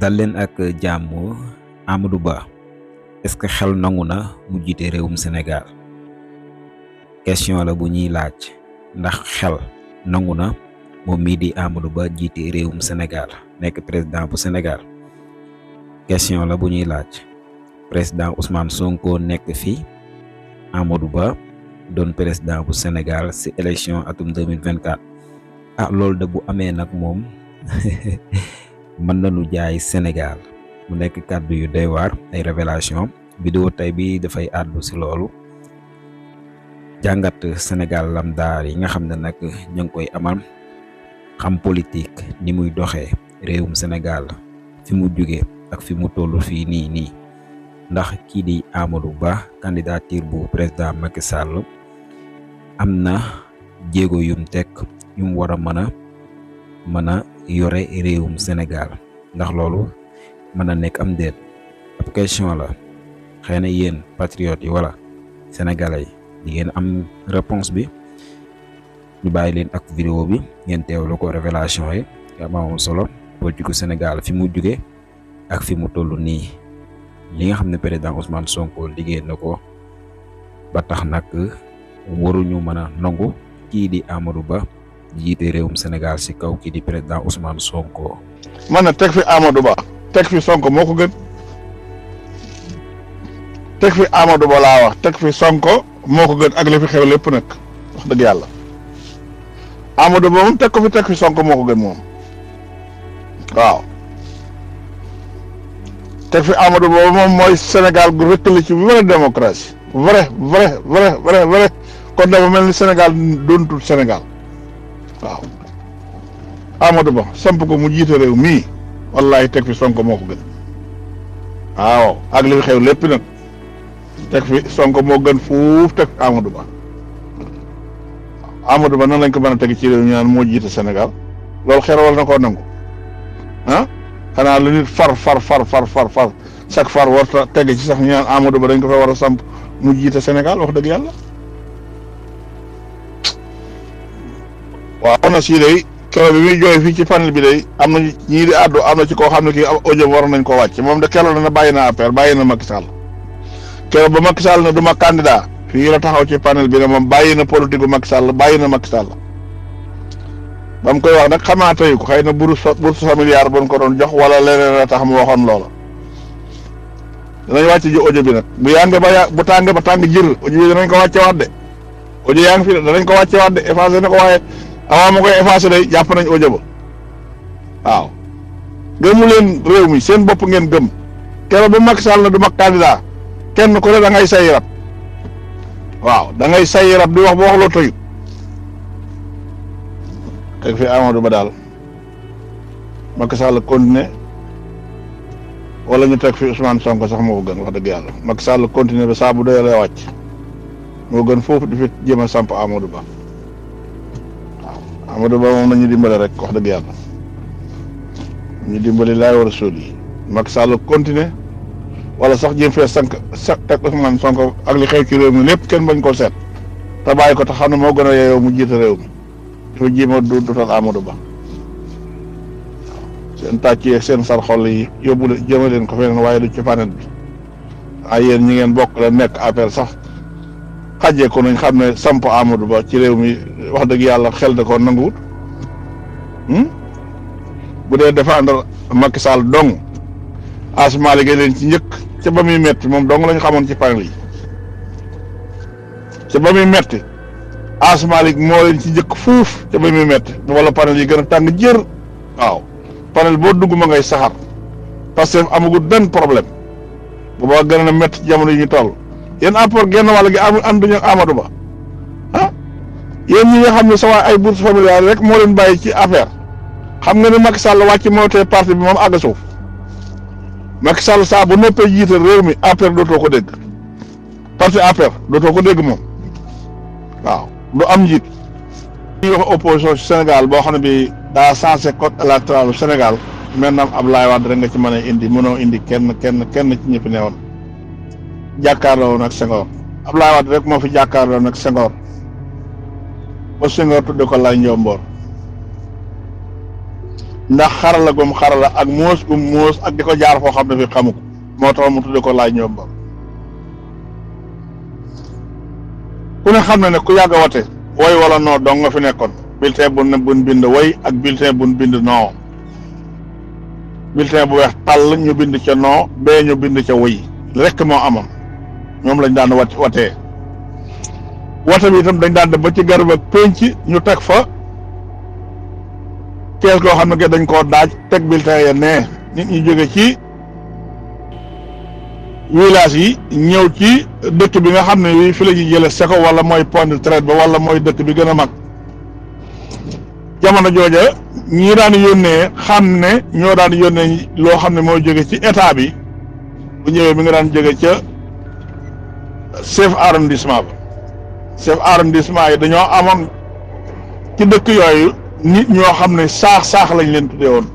dal leen ak jàmm. Amadou Ba est-ce que xel nangu na mu jiite réewum Sénégal? Question la bu ñuy laaj ndax xel nangu na moom mii di Amadou Ba jiite réewum Sénégal nekk président bu Sénégal. Question la bu ñuy laaj. Président Ousmane Sonko nekk fi, Amadou Ba doon président bu Sénégal ci élection atum 2024. Loolu de bu amee nag moom mën nañu jaay Sénégal. mu nekk kàddu yu doy waar, ay révélation. Vidéo tey bi dafay àddu ci loolu, jàngat Sénégal lambda yi nga xam ne nag ñu ngi koy amal, xam politique ni muy doxee réewum Sénégal fi mu jóge ak fi mu toll fii nii ndax kii di Amadou Ba candidature bu président Macky Sall am na jéego yum teg yum war a mën a yore réewum Sénégal, ndax loolu mën a nekk am déet ab question la. xëy na yéen patriotes yi wala sénégalais yi di ngeen am réponse bi. ñu bàyyi leen ak vidéo bi ngeen teewlu ko, révélation yi am solo. politique Sénégal fi mu jóge ak fi mu toll nii, li nga xam ne président Ousmane Sonko liggéey na ko ba tax nag waruñu mën a nangu kii di Amadou Ba jiite réewum Sénégal ci kaw kii di président Ousmane Sonko. man na teg fi Amadou Ba teg fi Sonko moo ko gën. teg fi Amadou Ba laa wax, teg fi Sonko moo ko gën ak li fi xew lépp nag wax dëgg yàlla. Amadou Ba moom teg ko fi teg fi Sonko moo ko gën moom waaw. teg fi Amadou Ba moom mooy Sénégal gu rëkkale ci vraie démocratie vrai kon dafa mel ni Sénégal doonatul Sénégal waaw. Amadou Ba samp ko mu jiite réew mii wallahi teg fi Sonko moo ko gën waaw ak li fi xew lépp nag. teg fi Sonko moo gën fuuf teg Amadou Ba. Amadou Ba nan lañ ko mën a teg ci réew ñu naan moo jiite Sénégal loolu xel war na koo nangu xanaa lu nit far chaque far warta teg ci sax ñu naan Amadou Ba dañ ko fa war a samp mu jiite Sénégal wax dëgg yàlla. waaw na si day keroog bi muy jooy fii ci panel bi day am na ñii di àddu am na ci koo xam ne kii audio war nañ ko wàcc moom de keroog dana bàyyi na affaire bàyyi na Macky Sall. keroog ba Macky Sall ne du ma candidat fii la taxaw ci panel bi ne moom bàyyi na politique gu Macky Sall bàyyi na Macky Sall ba mu koy wax nag xamaa tey ko xëy na bourse familiale bon ko doon jox wala leneen la tax mu waxoon loola. danañ wàcc ji audio bi nag bu yàngee bu tàngee ba tàng jër audio bi danañ ko wàcce waat de audio yaa ngi fi danañ ko wàcce waat de effacé na ko waaye avant ma koy effacé day jàpp nañ audio ba waaw. gëmu leen réew mi seen bopp ngeen gëm keroog ba Macky Sall ne du ma candidat kenn ku ne da ngay say rab waaw da ngay say rab di wax ba wax loo tëyu. teg fi Amadou Ba daal Macky Sall continuer wala ñu teg fi Ousmane Sonko sax moo ko gën wax dëgg yàlla. Macky Sall continuer ba saa bu doyee lay wàcc moo gën foofu di fi jéem a samp Amadou Ba waaw. Amadou Ba moom nañu dimbale rek wax dëgg yàlla ñu dimbali laay war a sóol yi. Macky Sall continuer wala sax jéem fee teg Ousmane Sonko ak li xew ci réew mi lépp kenn bañ koo seet te bàyyi ko te xam ne moo gën a yeeyoo mu jiite réew mi dafa jéem a dutal Amadou Ba seen tàcc yeeg seen sar xol yi yóbbu leen jëme leen ko feneen waaye du ci panel bi ay yéen ñi ngeen bokk la nekk affaire sax xàjjee ko nañ xam ne samp Amadou Ba ci réew mi wax dëgg yàlla xel da ko nanguwut bu dee défendre Macky Sall dong Asma liggéey leen ci njëkk ca ba muy metti moom dong lañ xamoon ci panel yi ca ba muy metti Asma lig moo leen ci njëkk fuuf ca ba muy metti wala panel yi gën a tàng jër waaw. panel boo dugg ma ngay saxar parce que amagut benn problème booba gën a metti ci jamono yi ñu toll yéen apport genn wàll gi ànduñu ak Amadou Ba yéen ñi nga xam ne sa waay ay bourse familiale rek moo leen bàyyi ci affaire xam nga ne Macky Sall wàcc moo tee parti bi moom àgg suuf. Macky Sall saa bu noppee jiite réew mi APR dootoo ko dégg parti APR dootoo ko dégg moom waaw du am njiit. ñuy wax opposition ci Sénégal boo xam ne bi daa sensé code électoral du Sénégal maintenant Abdoulaye Wade rek nga ci mën a indi mënoo indi kenn ci ñëpp ne woon jàkkaarloo woon ak Senghor Abdoulaye Wade rek moo fi jàkkaarloo woon ak Senghor ba Senghor tudde ko Laye Ndiomboor ndax xarala gum xarala ak muus gum muus ak di ko jaar foo xam ne fi xamu ko moo tax mu tudde ko laaj ñoom ba ku ne xam ne ku yàgg a wate woy wala noo dong nga fi nekkoon bulletin buñ bind woy ak bulletin buñ bind noo bulletin bu weex tàll ñu bind ca noo bee ñu bind ca woy rekk moo amoon ñoom lañ daan watee wate bi itam dañ daan dem ba ci garab ak pénc ñu teg fa kees goo xam ne ke dañ koo daaj teg bulletin ya nee nit ñi jóge ci village yi ñëw ci dëkk bi nga xam ne wi fi la ñuy jële seko wala mooy point de traite ba wala mooy dëkk bi gën a mag jamono jooja ñii daan yónnee xam ne ñoo daan yónnee loo xam ne mooy jóge ci état bi bu ñëwee mi nga daan jóge ca chef arrondissement ba chef arrondissement yi dañoo amoon ci dëkk yooyu nit ñoo xam ne saax lañ leen tuddee woon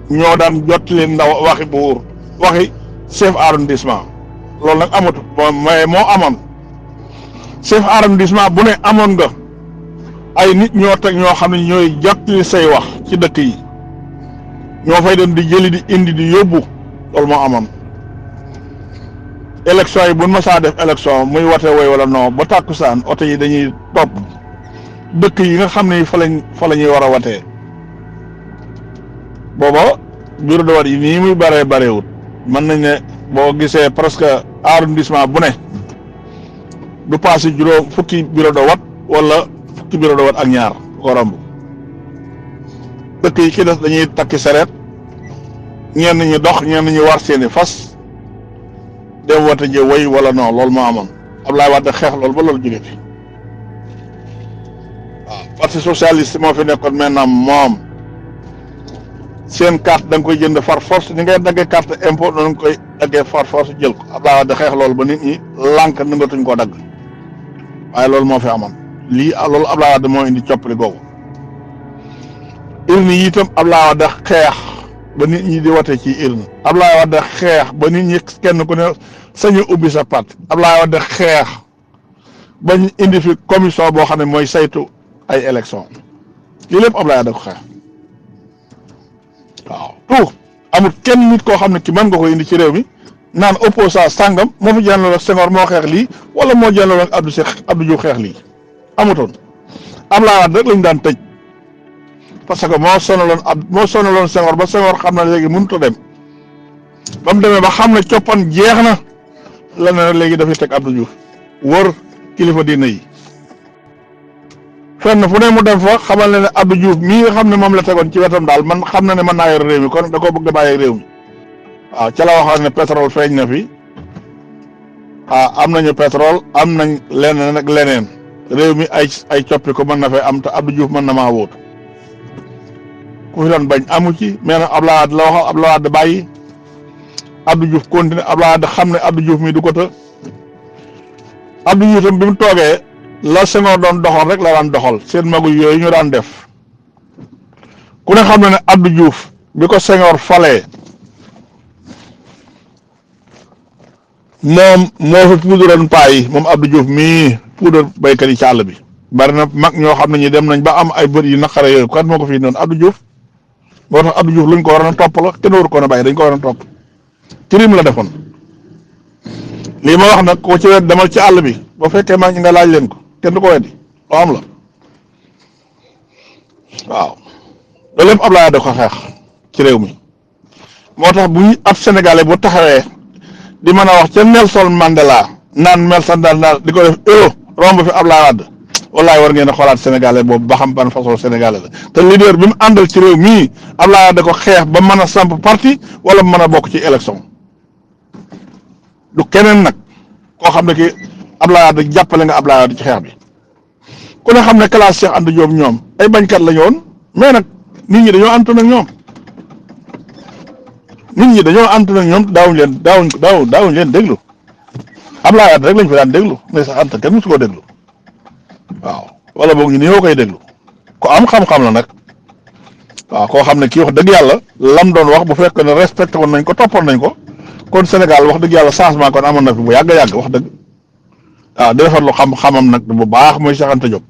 ñoo daan jot leen ndaw waxi buur waxi chef arrondissement loolu nag amatu mais moo amoon chef arrondissement bu ne amoon nga ay nit ñoo teg ñoo xam ne ñooy jottali say wax ci dëkk yi ñoo fay dem di jëli di indi di yóbbu loolu moo amoon élection yi buñ ma saa def élection muy wate woy wala non ba tàkkusaan oto yi dañuy topp dëkk yi nga xam ne fa la ñuy war a watee booba bureau de vote yi nii muy barewut mën nañ ne boo gisee presque arrondissement bu ne du passé juróom fukki bureau de vote wala fukki bureau de vote ak ñaar ko romb dëkk yi ci des dañuy takki sareet ñenn ñi dox ñenn ñi war seeni fas dem wate ji woy wala non loolu moo amoon Abdoulaye Wade xeex loolu ba loolu jóge fi waaw parti socialiste moo fi nekkoon maintenant moom seen carte da nga koy jënd far force ni ngay daggee carte impôt noonu nga koy daggee far force jël ko Abdoulaye Wade xeex loolu ba nit ñi lànk nangatuñ koo dagg waaye loolu moo fi amoon lii loolu Abdoulaye Wade moo indi coppali googu urne yi itam Abdoulaye Wade xeex ba nit ñi di wate ci urne Abdoulaye Wade xeex ba nit ñi kenn ku ne sañu ubbi sa parti Abdoulaye Wade xeex ba ñu indi fi commission boo xam ne mooy saytu ay élection lii lépp Abdoulaye Wade ko xeex waaw tout amul kenn nit koo xam ne ki mën nga ko indi ci réew mi naan opposant sàngam moo fi jàllale ak Senghor moo xeex lii wala moo jàllale ak Abdou Diouf xeex lii amutoon Abdoulaye Wade rek lañ daan tëj parce que moo sonaloon Senghor ba Senghor xam na léegi mënut a dem ba mu demee ba xam ne coppan jeex na la ne léegi dafay teg Abdou Diouf wër kilifa diina yi fenn fu ne mu dem fa xamal ne Abdou Diouf mii nga xam ne moom la tegoon ci wetam daal man xam na ne mën naa yor réew mi kon da koo bëgg a bàyyi réew mi waaw ca la waxoon ne pétrole feeñ na fi am nañu pétrole am nañ leneen ak leneen réew mi ay coppi ko mën na fay am te Abdou Diouf mën na maa wóotu ku fi doon bañ amu ci mais nag Abdoulaye Wade la waxoon Abdoulaye Wade bàyyi Abdou Diouf continué Abdoulaye Wade xam ne Abdou Diouf mii du ko të Abdou Diouf tam bi mu toogee la Senghor doon doxal rek la daan doxal seen magu yooyu ñu daan def ku ne xam ne Abdou Diouf bi ko Senghor falee moom moo fi puudaroon paa yi moom Abdou Diouf mii puudar béykat yi ci àll bi bari na mag ñoo xam ne ñi dem nañ ba am ay bët yu naqare yooyu kan moo ko fii noonu Abdou Diouf moo tax Abdou Diouf luñ ko waroon a topp la kenn waru ko a bàyyi dañ ko waroon a topp crime la defoon lii ma wax nag ko ci wet demal ci àll bi ba fekkee maa ngi nga laaj leen ko kenn du ko weddi loo am la waaw loolu lépp Abdoulaye da ko xeex ci réew mi moo tax bu ñu ab sénégalais bu taxawee di mën a wax ca Nelson Mandela naan Nelson Mandela di ko def euro romb fi Abdoulaye Wade wallaay war ngeen a xoolaat sénégalais boobu ba xam ban façon sénégalais la te leader bi mu àndal ci réew mii Abdoulaye Wade da ko xeex ba mën a samp parti wala mën a bokk ci élection du keneen nag koo xam ne ki Abdoulaye Wade jàppale nga Abdoulaye Wade ci xeex bi ku ne xam ne classe Cheikh Anta Diop ñoom ay bañkat la ñu woon mais nag nit ñi dañoo ànd nag ñoom nit ñi dañoo ànd nag ñoom daawuñ leen déglu Abdoulaye Wade rek lañ fi daan déglu mais sax Anta kenn musu koo déglu waaw wala boog ñu ni ñoo koy déglu ko am xam-xam la nag waaw koo xam ne kii wax dëgg yàlla lam doon wax bu fekk ne respecté woon nañ ko toppoon nañ ko kon Sénégal wax dëgg yàlla changement kon amoon na fi bu yàgg wax dëgg waaw di defarlu xam-xamam nag bu baax mooy Cheikh Anta Diop